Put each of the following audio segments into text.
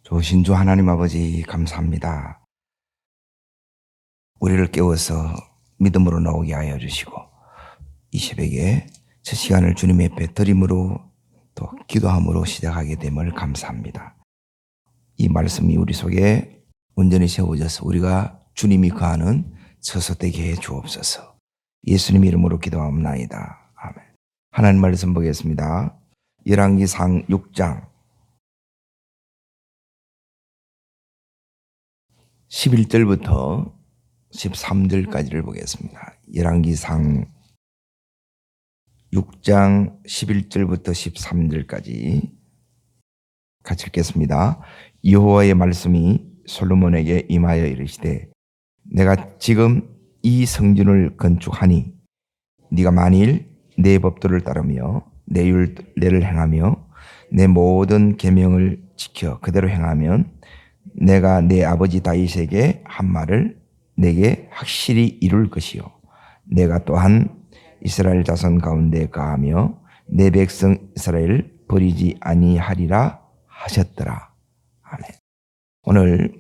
좋으신 주 하나님 아버지 감사합니다. 우리를 깨워서 믿음으로 나오게 하여 주시고 이 새벽에 첫 시간을 주님의 앞에 드림으로 또 기도함으로 시작하게 됨을 감사합니다. 이 말씀이 우리 속에 온전히 세워져서 우리가 주님이 거하는 처소되게 해 주옵소서. 예수님 이름으로 기도하옵나이다. 아멘. 하나님 말씀 보겠습니다. 열왕기상 6장 11절부터 13절까지를 보겠습니다. 열왕기상 6장 11절부터 13절까지 같이 읽겠습니다. 여호와의 말씀이 솔로몬에게 임하여 이르시되 내가 지금 이 성전을 건축하니 네가 만일 내 법도를 따르며 내 율례를 행하며 내 모든 계명을 지켜 그대로 행하면 내가 내 아버지 다윗에게 한 말을 내게 확실히 이룰 것이요 내가 또한 이스라엘 자손 가운데 거하며 내 백성 이스라엘을 버리지 아니하리라 하셨더라. 아멘. 오늘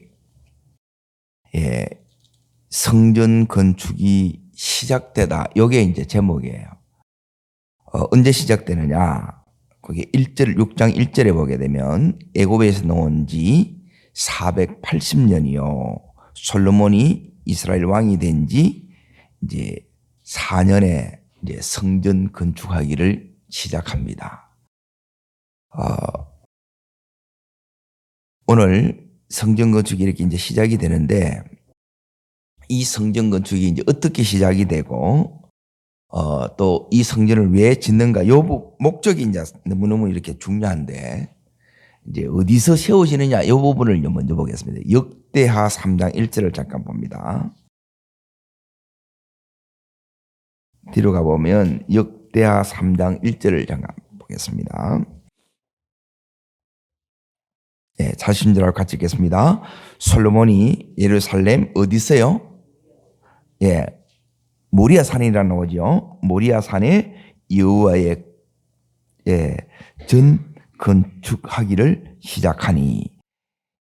성전 건축이 시작되다. 이게 이제 제목이에요. 언제 시작되느냐? 거기 6장 1절에 보게 되면 애굽에서 나온 지 480년이요. 솔로몬이 이스라엘 왕이 된 지 이제 4년에 이제 성전 건축하기를 시작합니다. 오늘 성전 건축이 이렇게 이제 시작이 되는데 이 성전 건축이 이제 어떻게 시작이 되고 또 이 성전을 왜 짓는가? 요 목적이 이제 너무너무 이렇게 중요한데 이제 어디서 세워지느냐 이 부분을 먼저 보겠습니다. 역대하 3장 1절을 잠깐 봅니다. 뒤로 가보면 역대하 3장 1절을 잠깐 보겠습니다. 자신들하고 같이 읽겠습니다. 솔로몬이 예루살렘 어디서요? 모리아 산이라는 나오죠. 모리아 산에 여호와의 전 건축하기를 시작하니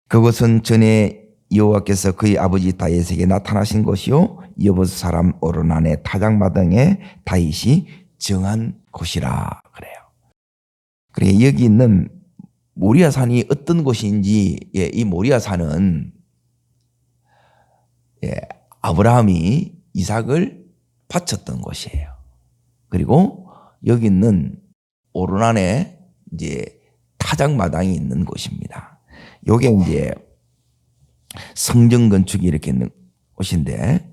그것은 전에 여호와께서 그의 아버지 다윗에게 나타나신 것이요 여보스 사람 오르난의 타작마당에 다윗이 정한 곳이라 그래요. 그래 여기 있는 모리아 산이 어떤 곳인지 이 모리아 산은 아브라함이 이삭을 바쳤던 곳이에요. 그리고 여기 있는 오르난에 이제 타작마당이 있는 곳입니다. 요게 이제 성전 건축이 이렇게 있는 곳인데,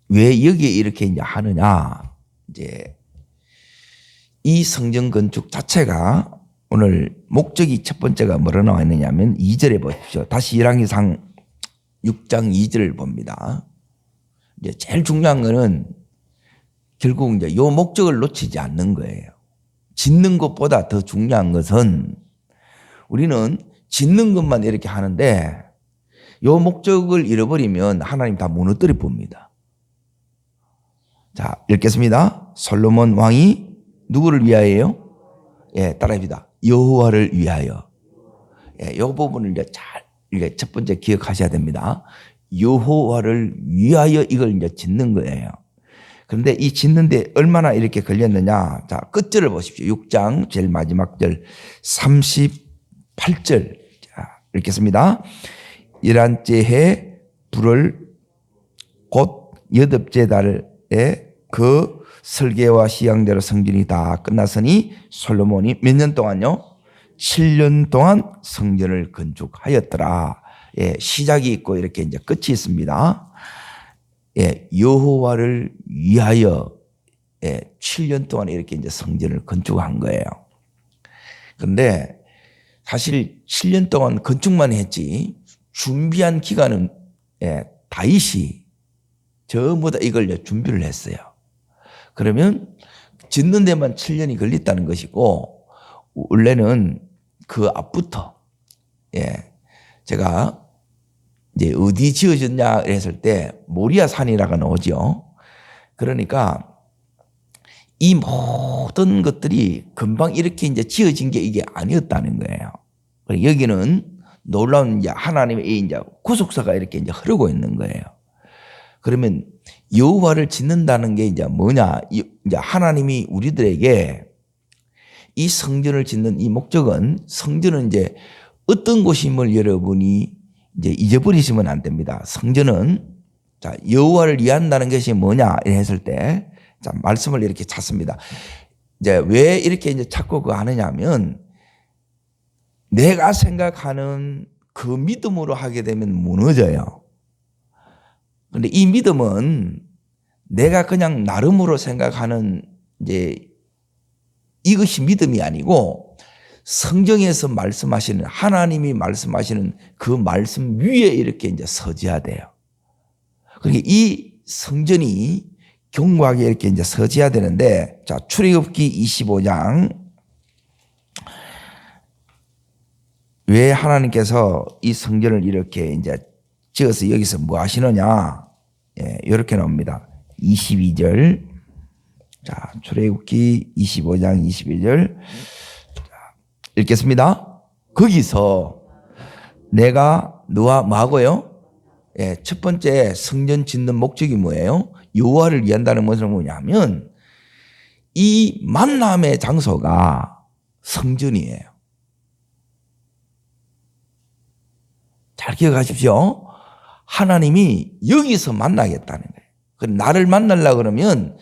왜 여기에 이렇게 이제 하느냐? 이제 이 성전 건축 자체가 오늘 목적이 첫 번째가 뭐로 나와 있느냐면 2절에 보십시오. 다시 열왕기상 6장 2절을 봅니다. 이제 제일 중요한 거는 결국 이제 요 목적을 놓치지 않는 거예요. 짓는 것보다 더 중요한 것은 우리는 짓는 것만 이렇게 하는데 요 목적을 잃어버리면 하나님 다 무너뜨려 봅니다. 자, 읽겠습니다. 솔로몬 왕이 누구를 위하여요? 따라합니다. 여호와를 위하여. 이 부분을 이제 잘 첫 번째 기억하셔야 됩니다. 여호와를 위하여 이걸 이제 짓는 거예요. 그런데 이 짓는데 얼마나 이렇게 걸렸느냐? 자, 끝절을 보십시오. 6장 제일 마지막 절 38절. 자, 읽겠습니다. 11째 해 불을 곧 8째 달에 그 설계와 시향대로 성전이 다 끝났으니 솔로몬이 몇 년 동안요? 7년 동안 성전을 건축하였더라. 시작이 있고 이렇게 이제 끝이 있습니다. 여호와를 위하여 7년 동안 이렇게 이제 성전을 건축한 거예요. 그런데 사실 7년 동안 건축만 했지 준비한 기간은 다윗이 전부 다 이걸 준비를 했어요. 그러면 짓는 데만 7년이 걸렸다는 것이고 원래는 그 앞부터 제가 이제 어디 지어졌냐 했을 때 모리아 산이라고 나오죠. 그러니까 이 모든 것들이 금방 이렇게 이제 지어진 게 이게 아니었다는 거예요. 여기는 놀라운 이제 하나님의 이제 구속사가 이렇게 이제 흐르고 있는 거예요. 그러면 여호와를 짓는다는 게 이제 뭐냐? 이제 하나님이 우리들에게 이 성전을 짓는 이 목적은, 성전은 이제 어떤 곳임을 여러분이 이제 잊어버리시면 안 됩니다. 성전은 자, 여호와를 위한다는 것이 뭐냐 했을 때, 자, 말씀을 이렇게 찾습니다. 이제 왜 이렇게 이제 찾고 그거 하느냐면, 내가 생각하는 그 믿음으로 하게 되면 무너져요. 그런데 이 믿음은 내가 그냥 나름으로 생각하는 이제 이것이 믿음이 아니고, 성경에서 말씀하시는, 하나님이 말씀하시는 그 말씀 위에 이렇게 이제 서져야 돼요. 그러니까 이 성전이 견고하게 이렇게 이제 서져야 되는데, 자, 출애굽기 25장. 왜 하나님께서 이 성전을 이렇게 이제 지어서 여기서 뭐 하시느냐? 예, 이렇게 나옵니다. 22절. 자, 출애굽기 25장 22절. 읽겠습니다. 거기서 내가 너와 뭐하고요? 예, 첫 번째 성전 짓는 목적이 뭐예요? 여호와를 위한다는 것은 뭐냐면, 이 만남의 장소가 성전이에요. 잘 기억하십시오. 하나님이 여기서 만나겠다는 거예요. 그럼 나를 만나려고 그러면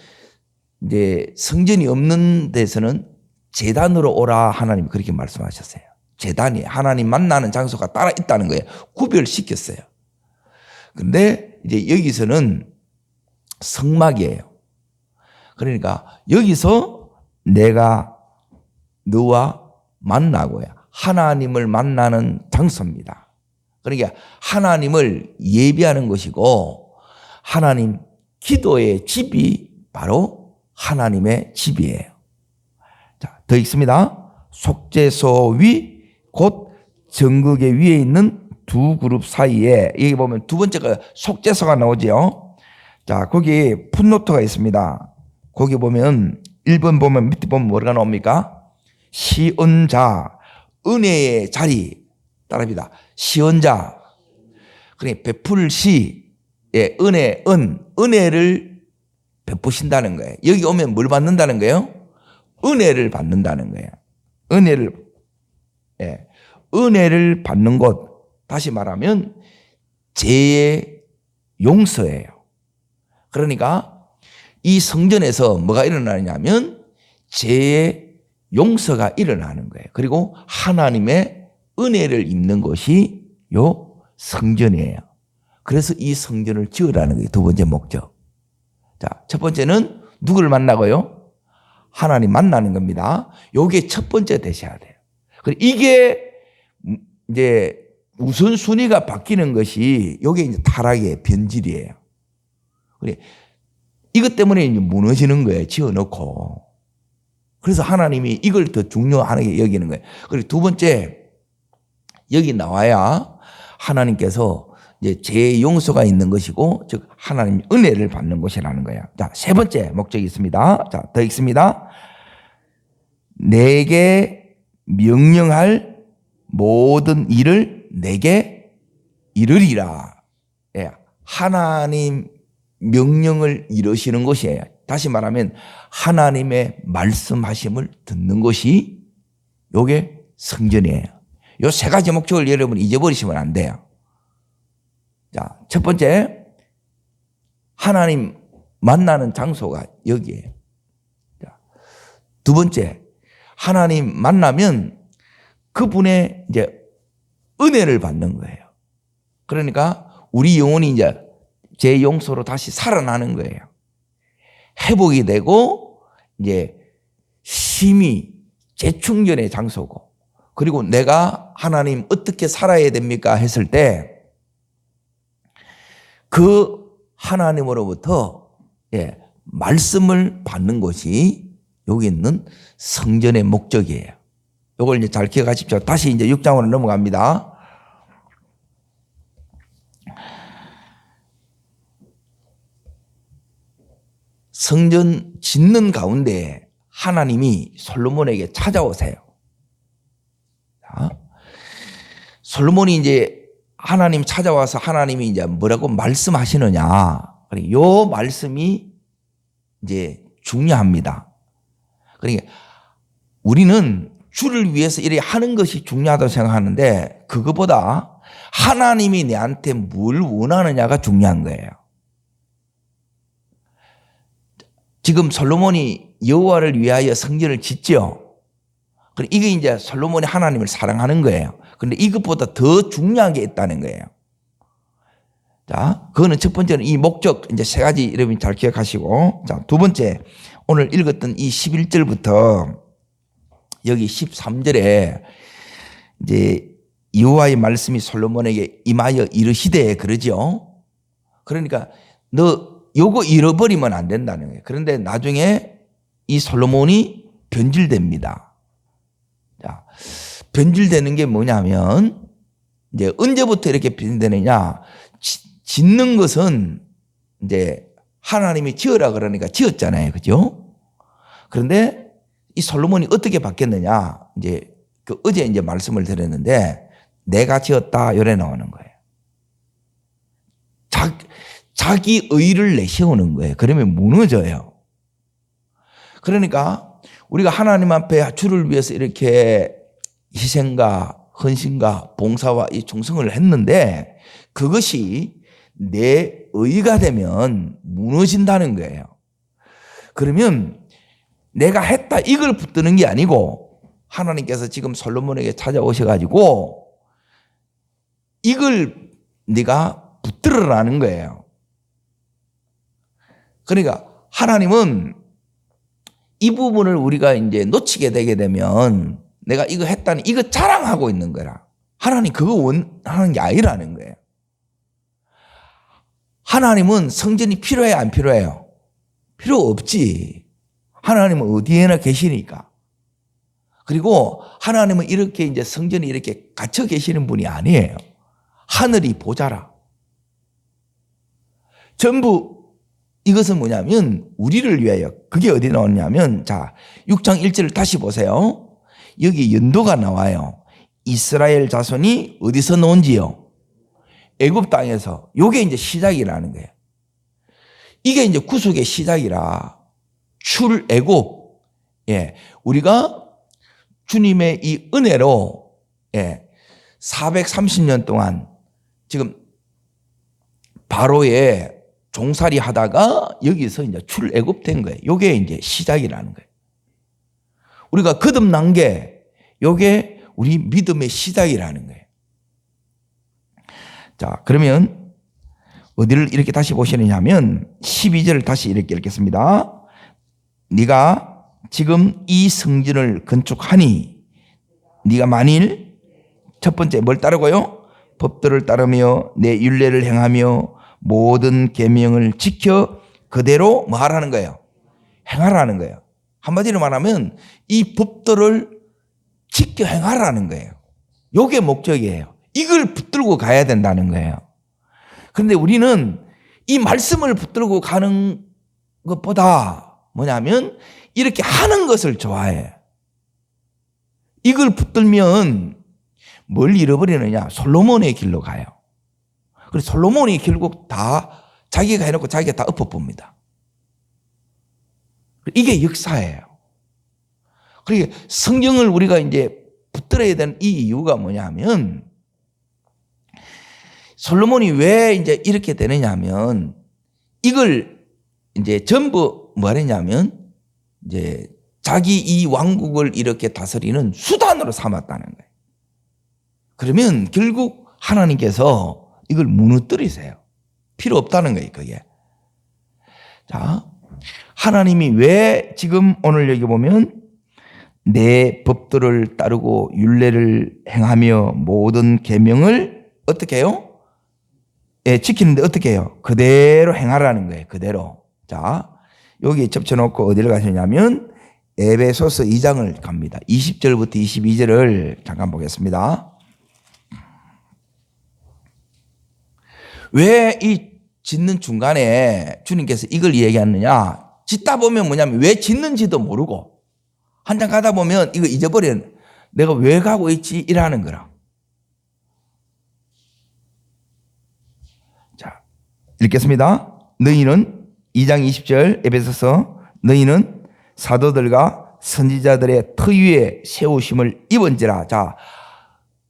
이제 성전이 없는 데서는 제단으로 오라, 하나님 그렇게 말씀하셨어요. 제단이 하나님 만나는 장소가 따라 있다는 거예요. 구별시켰어요. 근데 이제 여기서는 성막이에요. 그러니까 여기서 내가 너와 만나고요. 하나님을 만나는 장소입니다. 그러니까 하나님을 예배하는 것이고, 하나님 기도의 집이 바로 하나님의 집이에요. 자, 더 읽습니다. 속죄소 위 곧 정극의 위에 있는 두 그룹 사이에, 여기 보면 두 번째가 속죄소가 나오죠. 자, 거기 풋노트가 있습니다. 거기 보면 1번 보면 밑에 보면 뭐가 나옵니까? 시언자, 은혜의 자리. 따라합니다. 시언자. 그러니까 베풀 시, 예, 은혜, 은혜를 베푸신다는 거예요. 여기 오면 뭘 받는다는 거예요? 은혜를 받는다는 거예요. 은혜를 받는 곳. 다시 말하면 죄의 용서예요. 그러니까 이 성전에서 뭐가 일어나냐면 죄의 용서가 일어나는 거예요. 그리고 하나님의 은혜를 입는 것이 요 성전이에요. 그래서 이 성전을 지으라는 게 두 번째 목적. 자, 첫 번째는 누구를 만나고요? 하나님 만나는 겁니다. 요게 첫 번째 되셔야 돼요. 그리고 이게 이제 우선순위가 바뀌는 것이 요게 이제 타락의 변질이에요. 그래, 이것 때문에 이제 무너지는 거예요. 지어놓고. 그래서 하나님이 이걸 더 중요하게 여기는 거예요. 그리고 두 번째, 여기 나와야 하나님께서 이제 죄의 용서가 있는 것이고, 즉 하나님 은혜를 받는 것이라는 거예요. 자, 세 번째 목적이 있습니다. 자, 더 읽습니다. 내게 명령할 모든 일을 내게 이르리라. 예, 하나님 명령을 이루시는 것이에요. 다시 말하면 하나님의 말씀하심을 듣는 것이 요게 성전이에요. 요 세 가지 목적을 여러분 잊어버리시면 안 돼요. 자, 첫 번째, 하나님 만나는 장소가 여기에요. 자, 두 번째, 하나님 만나면 그분의 이제 은혜를 받는 거예요. 그러니까 우리 영혼이 이제 제 용서로 다시 살아나는 거예요. 회복이 되고 이제 심히 재충전의 장소고, 그리고 내가 하나님 어떻게 살아야 됩니까 했을 때 그 하나님으로부터 말씀을 받는 것이 여기 있는 성전의 목적이에요. 이걸 이제 잘 기억하십시오. 다시 이제 6장으로 넘어갑니다. 성전 짓는 가운데 하나님이 솔로몬에게 찾아오세요. 자, 솔로몬이 이제 하나님 찾아와서 하나님이 이제 뭐라고 말씀하시느냐. 요 말씀이 이제 중요합니다. 그러니까 우리는 주를 위해서 이렇게 하는 것이 중요하다고 생각하는데 그것보다 하나님이 내한테 뭘 원하느냐가 중요한 거예요. 지금 솔로몬이 여호와를 위하여 성전을 짓죠. 이게 이제 솔로몬이 하나님을 사랑하는 거예요. 그런데 이것보다 더 중요한 게 있다는 거예요. 자, 그거는 첫 번째는 이 목적, 이제 세 가지 여러분 잘 기억하시고. 자, 두 번째, 오늘 읽었던 이 11절부터 여기 13절에 이제 여호와의 말씀이 솔로몬에게 임하여 이르시되 그러죠. 그러니까 너 요거 잃어버리면 안 된다는 거예요. 그런데 나중에 이 솔로몬이 변질됩니다. 자, 변질되는 게 뭐냐면 이제 언제부터 이렇게 변질되느냐? 짓는 것은 이제 하나님이 지으라 그러니까 지었잖아요. 그죠? 그런데 이 솔로몬이 어떻게 바뀌었느냐? 이제 어제 이제 말씀을 드렸는데 내가 지었다 요래 나오는 거예요. 자기 의를 내세우는 거예요. 그러면 무너져요. 그러니까 우리가 하나님 앞에 주를 위해서 이렇게 희생과 헌신과 봉사와 이 충성을 했는데 그것이 내 의가 되면 무너진다는 거예요. 그러면 내가 했다 이걸 붙드는 게 아니고 하나님께서 지금 솔로몬에게 찾아오셔가지고 이걸 네가 붙들으라는 거예요. 그러니까 하나님은 이 부분을 우리가 이제 놓치게 되게 되면 내가 이거 했다니 이거 자랑하고 있는 거라. 하나님 그거 원하는 게 아니라는 거예요. 하나님은 성전이 필요해요, 안 필요해요? 필요 없지. 하나님은 어디에나 계시니까. 그리고 하나님은 이렇게 이제 성전이 이렇게 갇혀 계시는 분이 아니에요. 하늘이 보좌라. 전부 이것은 뭐냐면 우리를 위하여. 그게 어디 나오냐면 자 6장 1절을 다시 보세요. 여기 연도가 나와요. 이스라엘 자손이 어디서 나온지요? 애굽 땅에서. 요게 이제 시작이라는 거예요. 이게 이제 구속의 시작이라. 출애굽. 예. 우리가 주님의 이 은혜로 430년 동안 지금 바로의 종살이 하다가 여기서 이제 출애굽된 거예요. 요게 이제 시작이라는 거예요. 우리가 거듭난 게 요게 우리 믿음의 시작이라는 거예요. 자, 그러면 어디를 이렇게 다시 보시느냐 하면 12절을 다시 이렇게 읽겠습니다. 네가 지금 이 성전을 건축하니 네가 만일 첫 번째 뭘 따르고요? 법도를 따르며 내 율례를 행하며 모든 계명을 지켜 그대로 뭐 하라는 거예요? 행하라는 거예요. 한마디로 말하면 이 법도를 지켜 행하라는 거예요. 이게 목적이에요. 이걸 붙들고 가야 된다는 거예요. 그런데 우리는 이 말씀을 붙들고 가는 것보다 뭐냐면 이렇게 하는 것을 좋아해. 이걸 붙들면 뭘 잃어버리느냐? 솔로몬의 길로 가요. 그래서 솔로몬이 결국 다 자기가 해놓고 자기가 다 엎어봅니다. 이게 역사예요. 그러니까 성경을 우리가 이제 붙들어야 되는 이 이유가 뭐냐면 솔로몬이 왜 이제 이렇게 되느냐 하면 이걸 이제 전부 뭐 하느냐면 이제 자기 이 왕국을 이렇게 다스리는 수단으로 삼았다는 거예요. 그러면 결국 하나님께서 이걸 무너뜨리세요. 필요 없다는 거예요, 그게. 자, 하나님이 왜 지금 오늘 여기 보면 내 법도를 따르고 율례를 행하며 모든 계명을 어떻게 해요? 예, 지키는데 어떻게 해요? 그대로 행하라는 거예요, 그대로. 자, 여기 접쳐놓고 어디를 가시냐면 에베소서 2장을 갑니다. 20절부터 22절을 잠깐 보겠습니다. 왜 이 짓는 중간에 주님께서 이걸 얘기하느냐? 짓다 보면 뭐냐면 왜 짓는지도 모르고 한참 가다 보면 이거 잊어버려. 내가 왜 가고 있지? 이라는 거라. 자, 읽겠습니다. 너희는 2장 20절 에베소서 너희는 사도들과 선지자들의 터 위에 세우심을 입은지라. 자,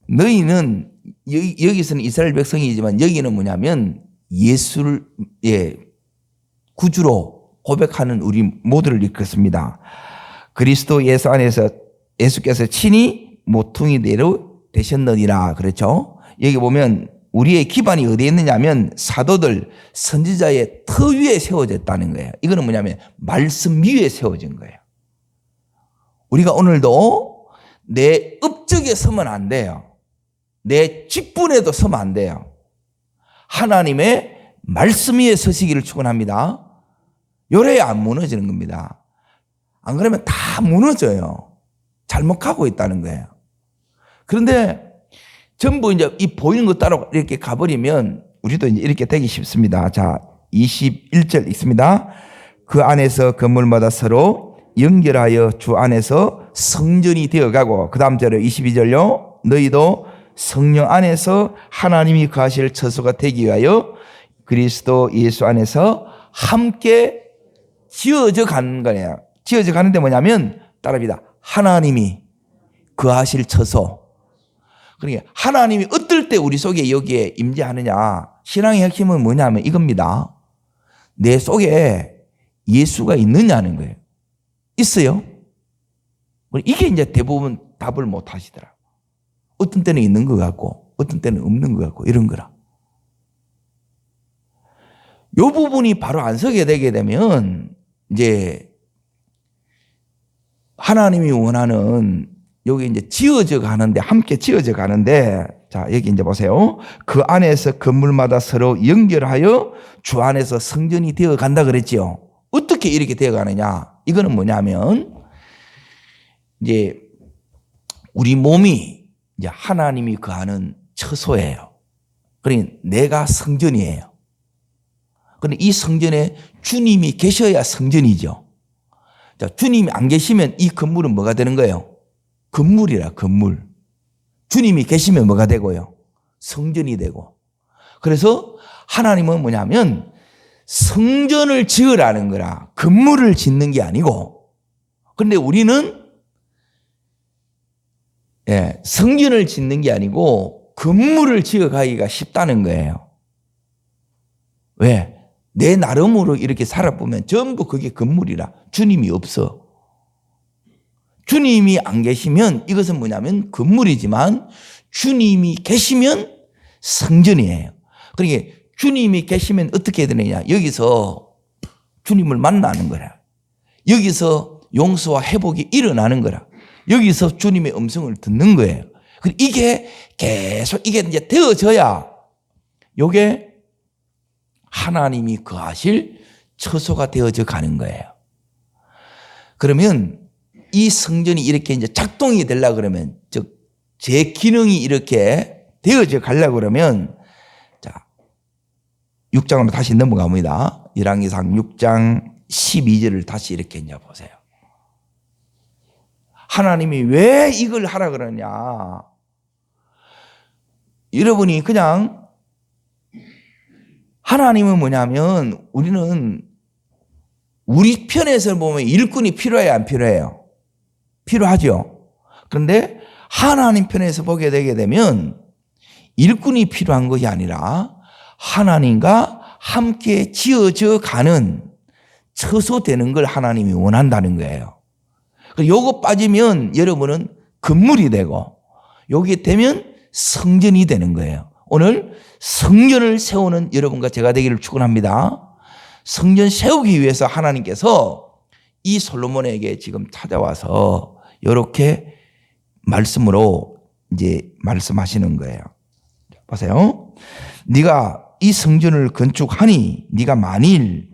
너희는 여기서는 이스라엘 백성이지만 여기는 뭐냐면 예수를 구주로 고백하는 우리 모두를 일컫습니다. 그리스도 예수 안에서 예수께서 친히 모퉁이대로 되셨느니라. 그렇죠? 여기 보면 우리의 기반이 어디에 있느냐면 사도들 선지자의 터 위에 세워졌다는 거예요. 이거는 뭐냐면 말씀 위에 세워진 거예요. 우리가 오늘도 내 업적에 서면 안 돼요. 내 직분에도 서면 안 돼요. 하나님의 말씀 위에 서시기를 축원합니다. 요래야 안 무너지는 겁니다. 안 그러면 다 무너져요. 잘못 가고 있다는 거예요. 그런데 전부 이제 이 보이는 것 따라 이렇게 가버리면 우리도 이제 이렇게 되기 쉽습니다. 자, 21절 있습니다. 그 안에서 건물마다 서로 연결하여 주 안에서 성전이 되어가고, 그 다음 절에 22절요. 너희도 성령 안에서 하나님이 거하실 처소가 되기 위하여 그리스도 예수 안에서 함께 지어져 가는 거예요. 지어져 가는데 뭐냐면 따라합니다. 하나님이 거하실 처소. 그러니까 하나님이 어떨 때 우리 속에 여기에 임재하느냐. 신앙의 핵심은 뭐냐면 이겁니다. 내 속에 예수가 있느냐는 거예요. 있어요? 이게 이제 대부분 답을 못 하시더라. 어떤 때는 있는 것 같고 어떤 때는 없는 것 같고 이런 거라. 이 부분이 바로 안 서게 되게 되면 이제 하나님이 원하는 여기 이제 지어져 가는데, 함께 지어져 가는데, 자, 여기 이제 보세요. 그 안에서 건물마다 서로 연결하여 주 안에서 성전이 되어 간다 그랬지요. 어떻게 이렇게 되어 가느냐? 이거는 뭐냐면, 이제 우리 몸이 이제 하나님이 거하는 처소예요. 그러니 내가 성전이에요. 그런데 이 성전에 주님이 계셔야 성전이죠. 자, 주님이 안 계시면 이 건물은 뭐가 되는 거예요? 건물이라, 건물. 주님이 계시면 뭐가 되고요? 성전이 되고. 그래서 하나님은 뭐냐면 성전을 지으라는 거라, 건물을 짓는 게 아니고. 그런데 우리는 성전을 짓는 게 아니고 건물을 지어가기가 쉽다는 거예요. 왜? 내 나름으로 이렇게 살아보면 전부 그게 건물이라. 주님이 없어. 주님이 안 계시면 이것은 뭐냐면 건물이지만 주님이 계시면 성전이에요. 그러니까 주님이 계시면 어떻게 해야 되느냐. 여기서 주님을 만나는 거라. 여기서 용서와 회복이 일어나는 거라. 여기서 주님의 음성을 듣는 거예요. 이게 계속 이게 이제 되어져야 이게 하나님이 거하실 처소가 되어져 가는 거예요. 그러면 이 성전이 이렇게 이제 작동이 되려고 그러면, 즉, 제 기능이 이렇게 되어져 가려고 그러면, 자, 6장으로 다시 넘어갑니다. 열왕기상 6장 12절을 다시 이렇게 이제 보세요. 하나님이 왜 이걸 하라 그러냐. 여러분이 그냥 하나님은 뭐냐면 우리는 우리 편에서 보면 일꾼이 필요해요, 안 필요해요? 필요하죠. 그런데 하나님 편에서 보게 되게 되면 일꾼이 필요한 것이 아니라 하나님과 함께 지어져 가는 처소 되는 걸 하나님이 원한다는 거예요. 요거 빠지면 여러분은 건물이 되고 여기 되면 성전이 되는 거예요. 오늘 성전을 세우는 여러분과 제가 되기를 축원합니다. 성전 세우기 위해서 하나님께서 이 솔로몬에게 지금 찾아와서 이렇게 말씀으로 이제 말씀하시는 거예요. 보세요. 네가 이 성전을 건축하니 네가 만일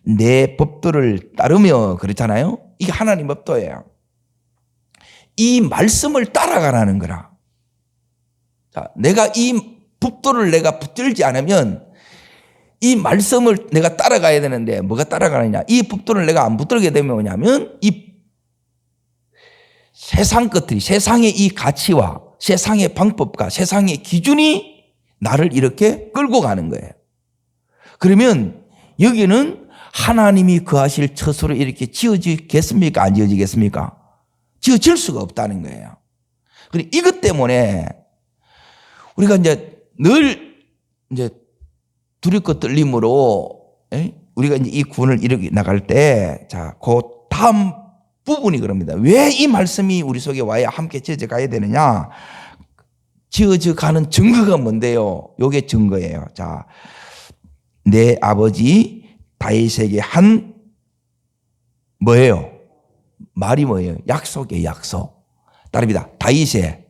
내 법도를 따르며, 그렇잖아요. 이게 하나님 법도예요. 이 말씀을 따라가라는 거라. 자, 내가 이 법도를 내가 붙들지 않으면 이 말씀을 내가 따라가야 되는데 뭐가 따라가느냐? 이 법도를 내가 안 붙들게 되면 뭐냐면 이 세상 것들이, 세상의 이 가치와 세상의 방법과 세상의 기준이 나를 이렇게 끌고 가는 거예요. 그러면 여기는 하나님이 거하실 처소로 이렇게 지어지겠습니까? 안 지어지겠습니까? 지어질 수가 없다는 거예요. 그리고 이것 때문에 우리가 이제 늘 이제 두렵고 떨림으로 우리가 이제 이 구원을 이루게 나갈 때, 자, 그 다음 부분이 그럽니다. 왜 이 말씀이 우리 속에 와야 함께 지어져 가야 되느냐? 지어져 가는 증거가 뭔데요? 요게 증거예요. 자, 내 아버지 다윗에게 한 뭐예요? 말이 뭐예요? 약속이에요, 약속. 따릅니다. 다윗의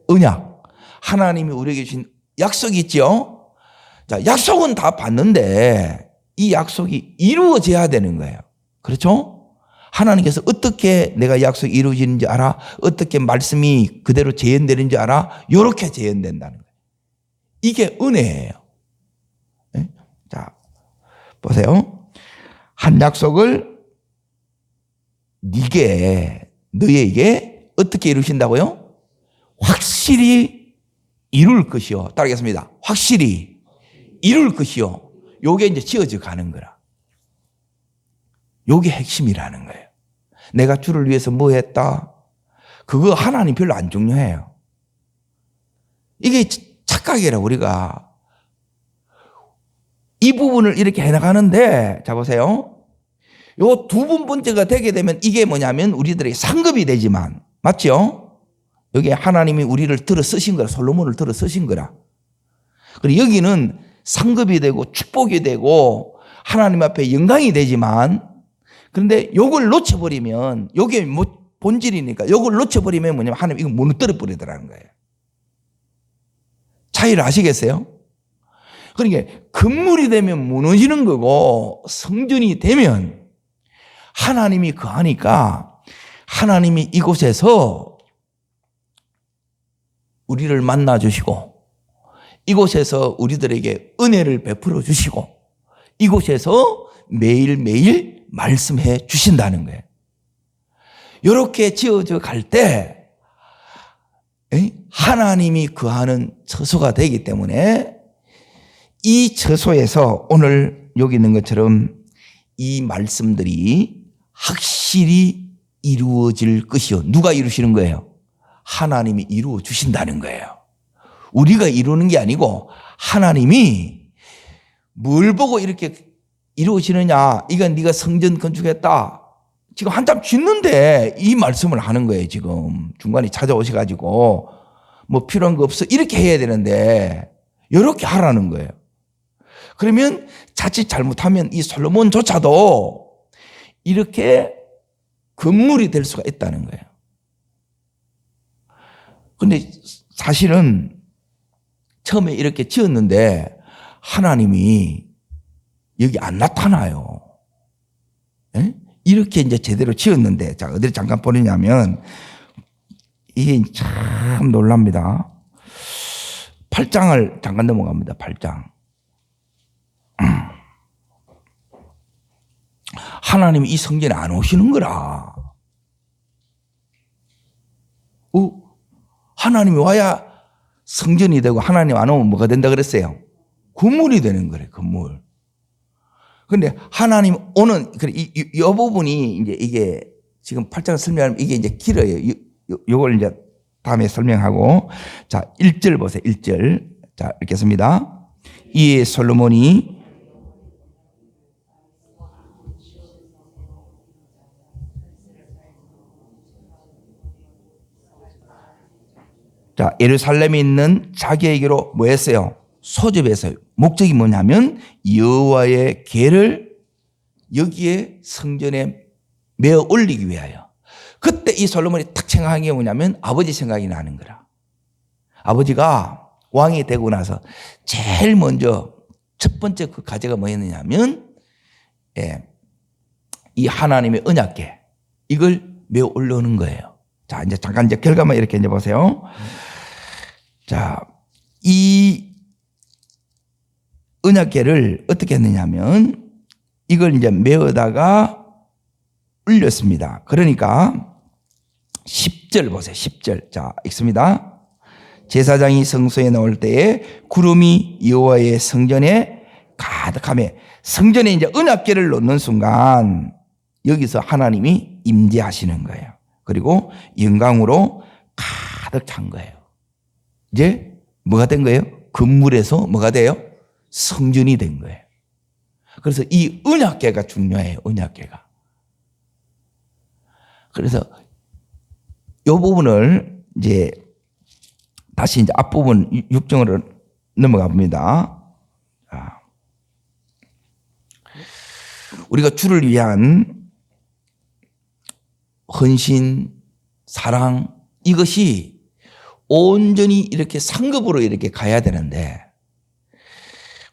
언약. 하나님이 우리에게 주신 약속이 있죠? 자, 약속은 다 받는데 이 약속이 이루어져야 되는 거예요. 그렇죠? 하나님께서 어떻게 내가 약속이 이루어지는지 알아? 어떻게 말씀이 그대로 재현되는지 알아? 이렇게 재현된다는 거예요. 이게 은혜예요. 네? 자, 보세요. 한 약속을 너에게 어떻게 이루신다고요? 확실히 이룰 것이요. 따르겠습니다. 확실히 이룰 것이요. 요게 이제 지어져 가는 거라. 요게 핵심이라는 거예요. 내가 주를 위해서 뭐 했다? 그거 하나님 별로 안 중요해요. 이게 착각이라 우리가. 이 부분을 이렇게 해나가는데, 자 보세요. 요 두 번째가 되게 되면 이게 뭐냐면 우리들에게 상급이 되지만, 맞죠? 여기 하나님이 우리를 들어 쓰신 거라. 솔로몬을 들어 쓰신 거라. 그리고 여기는 상급이 되고 축복이 되고 하나님 앞에 영광이 되지만, 그런데 요걸 놓쳐버리면, 요게 뭐 본질이니까 요걸 놓쳐버리면 뭐냐면 하나님 이거 무너뜨려 버리더라는 거예요. 차이를 아시겠어요? 그러니까 건물이 되면 무너지는 거고 성전이 되면 하나님이 거하니까 하나님이 이곳에서 우리를 만나 주시고 이곳에서 우리들에게 은혜를 베풀어 주시고 이곳에서 매일매일 말씀해 주신다는 거예요. 이렇게 지어져 갈 때 하나님이 거하는 처소가 되기 때문에 이 처소에서 오늘 여기 있는 것처럼 이 말씀들이 확실히 이루어질 것이요. 누가 이루시는 거예요? 하나님이 이루어 주신다는 거예요. 우리가 이루는 게 아니고 하나님이 뭘 보고 이렇게 이루어지느냐. 이건 네가 성전 건축했다. 지금 한참 짓는데 이 말씀을 하는 거예요. 지금 중간에 찾아오셔가지고 뭐 필요한 거 없어 이렇게 해야 되는데 이렇게 하라는 거예요. 그러면 자칫 잘못하면 이 솔로몬조차도 이렇게 건물이 될 수가 있다는 거예요. 근데 사실은 처음에 이렇게 지었는데 하나님이 여기 안 나타나요. 에? 이렇게 이제 제대로 지었는데, 자, 어디를 잠깐 보느냐면, 이게 참 놀랍니다. 8장을 잠깐 넘어갑니다. 8장. 하나님이 이 성전에 안 오시는 거라. 하나님이 와야 성전이 되고 하나님 안 오면 뭐가 된다 그랬어요? 건물이 되는 거래, 건물. 근데 하나님 오는, 이 부분이 이제 이게 지금 8장 설명하면 이게 이제 길어요. 요걸 이제 다음에 설명하고. 자, 1절 보세요. 1절. 자, 읽겠습니다. 이에 솔로몬이 자, 예루살렘에 있는 자기에게로 뭐 했어요? 소집했어요. 목적이 뭐냐면 여호와의 궤를 여기에 성전에 메어 올리기 위하여. 그때 이 솔로몬이 탁 생각한 게 뭐냐면 아버지 생각이 나는 거라. 아버지가 왕이 되고 나서 제일 먼저 첫 번째 그 과제가 뭐였느냐면 이 하나님의 언약궤 이걸 메어 올려오는 거예요. 자, 이제 잠깐 이제 결과만 이렇게 이제 보세요. 자, 이 언약궤를 어떻게 했느냐면 이걸 이제 메어다가 올렸습니다. 그러니까 10절 보세요. 10절. 자, 읽습니다. 제사장이 성소에 나올 때에 구름이 여호와의 성전에 가득하며, 성전에 이제 언약궤를 놓는 순간 여기서 하나님이 임재하시는 거예요. 그리고 영광으로 가득 찬 거예요. 이제 뭐가 된 거예요? 건물에서 뭐가 돼요? 성전이 된 거예요. 그래서 이 언약궤가 중요해요. 언약궤가. 그래서 이 부분을 이제 다시 이제 앞부분 6장으로 넘어가 봅니다. 우리가 주를 위한 헌신, 사랑, 이것이 온전히 이렇게 상급으로 이렇게 가야 되는데,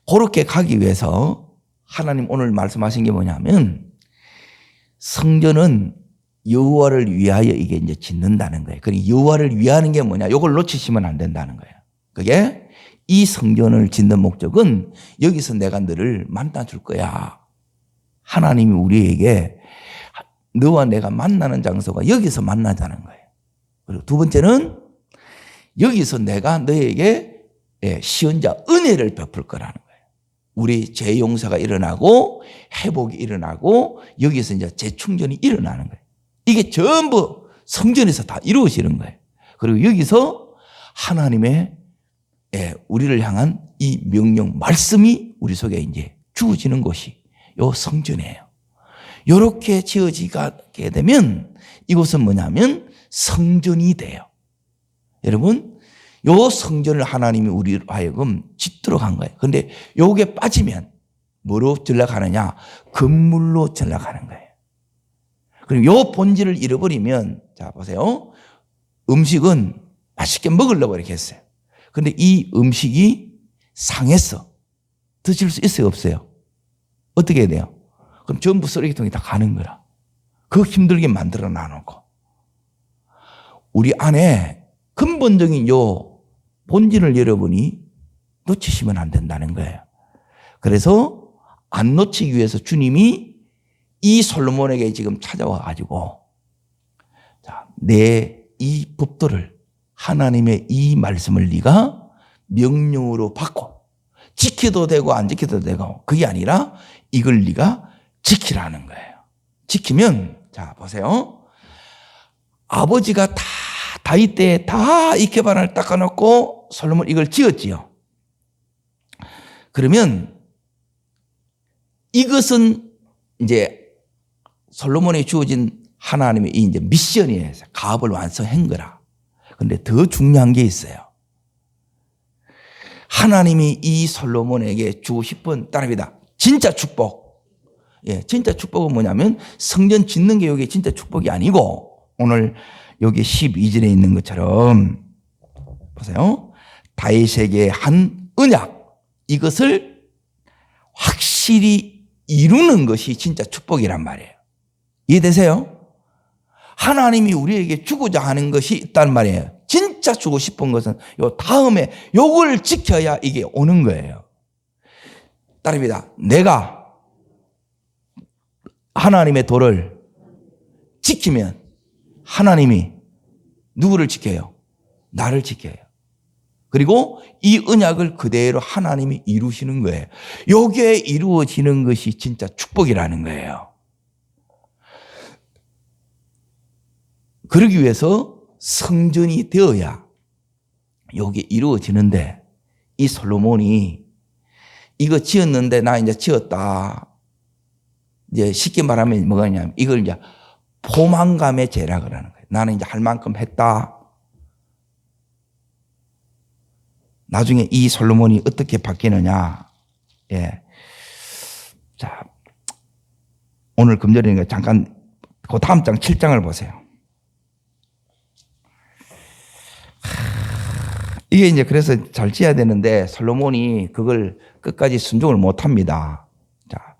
그렇게 가기 위해서 하나님 오늘 말씀하신 게 뭐냐면, 성전은 여호와를 위하여 이게 이제 짓는다는 거예요. 그리고 여호와를 위하는 게 뭐냐? 이걸 놓치시면 안 된다는 거예요. 그게 이 성전을 짓는 목적은 여기서 내가 너를 만나줄 거야. 하나님이 우리에게 너와 내가 만나는 장소가 여기서 만나자는 거예요. 그리고 두 번째는 여기서 내가 너에게 시원자 은혜를 베풀 거라는 거예요. 우리 죄 용서가 일어나고 회복이 일어나고 여기서 이제 재충전이 일어나는 거예요. 이게 전부 성전에서 다 이루어지는 거예요. 그리고 여기서 하나님의 우리를 향한 이 명령, 말씀이 우리 속에 이제 주어지는 곳이 요 성전이에요. 이렇게 지어지게 되면 이곳은 뭐냐면 성전이 돼요. 여러분, 요 성전을 하나님이 우리로 하여금 짓도록 한 거예요. 그런데 요게 빠지면 뭐로 전락하느냐? 건물로 전락하는 거예요. 그리고 요 본질을 잃어버리면, 자 보세요. 음식은 맛있게 먹으려고 이렇게 했어요. 그런데 이 음식이 상했어. 드실 수 있어요, 없어요? 어떻게 해야 돼요? 그럼 전부 쓰레기통에 다 가는 거라. 그 힘들게 만들어 놔놓고. 우리 안에 근본적인 요 본질을 여러분이 놓치시면 안 된다는 거예요. 그래서 안 놓치기 위해서 주님이 이 솔로몬에게 지금 찾아와 가지고, 자, 내 이 법도를, 하나님의 이 말씀을 네가 명령으로 받고 지켜도 되고 안 지켜도 되고, 그게 아니라 이걸 네가 지키라는 거예요. 지키면, 자 보세요. 아버지가 다 다윗 때에 다 이 개반을 닦아놓고 솔로몬 이걸 지었지요. 그러면 이것은 이제 솔로몬에 주어진 하나님의 이제 미션이에요. 가업을 완성한 거라. 그런데 더 중요한 게 있어요. 하나님이 이 솔로몬에게 주고 싶은, 따라합니다, 진짜 축복. 진짜 축복은 뭐냐면 성전 짓는 게 이게 진짜 축복이 아니고, 오늘 여기 12절에 있는 것처럼 보세요. 다윗에게 한 언약, 이것을 확실히 이루는 것이 진짜 축복이란 말이에요. 이해되세요? 하나님이 우리에게 주고자 하는 것이 있단 말이에요. 진짜 주고 싶은 것은 요 다음에 요걸 지켜야 이게 오는 거예요. 따릅니다. 내가 하나님의 도를 지키면 하나님이 누구를 지켜요? 나를 지켜요. 그리고 이 언약을 그대로 하나님이 이루시는 거예요. 요게 이루어지는 것이 진짜 축복이라는 거예요. 그러기 위해서 성전이 되어야 요게 이루어지는데, 이 솔로몬이 이거 지었는데 나 이제 지었다. 이제 쉽게 말하면 뭐가냐면 이걸 이제 포만감의 죄락을 하는 거예요. 나는 이제 할 만큼 했다. 나중에 이 솔로몬이 어떻게 바뀌느냐. 자, 오늘 금절이니까 잠깐 그 다음 장 7장을 보세요. 이게 이제 그래서 잘 지어야 되는데 솔로몬이 그걸 끝까지 순종을 못 합니다. 자,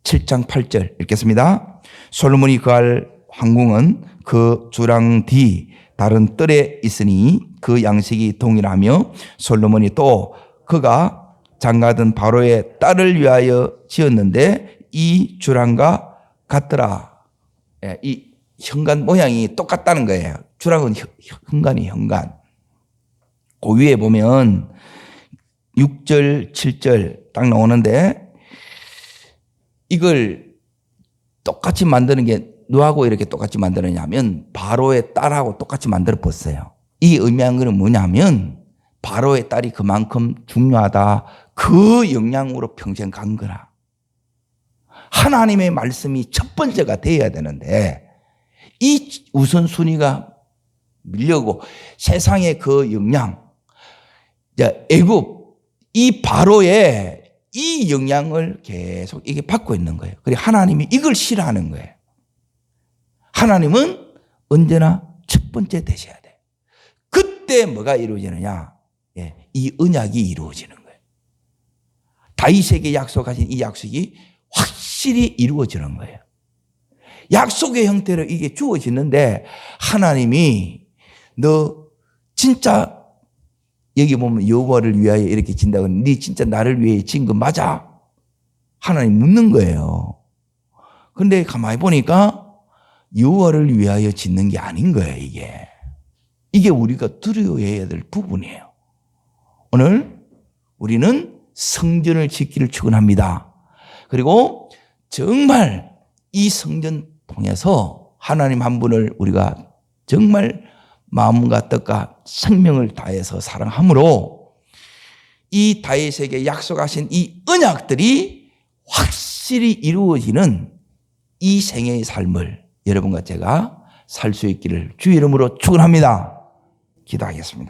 7장 8절 읽겠습니다. 솔로몬이 거할 황궁은 그 주랑 뒤 다른 뜰에 있으니 그 양식이 동일하며 솔로몬이 또 그가 장가든 바로의 딸을 위하여 지었는데 이 주랑과 같더라. 예, 이 현관 모양이 똑같다는 거예요. 주랑은 현관이 현관. 그 위에 보면 6절, 7절 딱 나오는데 이걸 똑같이 만드는 게 누구하고 이렇게 똑같이 만드느냐면 바로의 딸하고 똑같이 만들어 봤어요. 이 의미한 것은 뭐냐면 바로의 딸이 그만큼 중요하다. 그 영향으로 평생 간 거라. 하나님의 말씀이 첫 번째가 돼야 되는데 이 우선순위가 밀려고 세상의 그 영향, 애굽, 이 바로의 이 영향을 계속 이게 받고 있는 거예요. 그리고 하나님이 이걸 싫어하는 거예요. 하나님은 언제나 첫 번째 되셔야 돼. 그때 뭐가 이루어지느냐? 이 언약이 이루어지는 거예요. 다윗에게 약속하신 이 약속이 확실히 이루어지는 거예요. 약속의 형태로 이게 주어지는데 하나님이 너 진짜 여기 보면 여호와를 위하여 이렇게 진다고 네 진짜 나를 위해 진 거 맞아? 하나님 묻는 거예요. 그런데 가만히 보니까 여호와를 위하여 짓는 게 아닌 거예요. 이게 우리가 두려워해야 될 부분이에요. 오늘 우리는 성전을 짓기를 축원합니다. 그리고 정말 이 성전 통해서 하나님 한 분을 우리가 정말 마음과 뜻과 생명을 다해서 사랑함으로 이 다윗에게 약속하신 이 언약들이 확실히 이루어지는 이 생애의 삶을 여러분과 제가 살 수 있기를 주의 이름으로 축원합니다. 기도하겠습니다.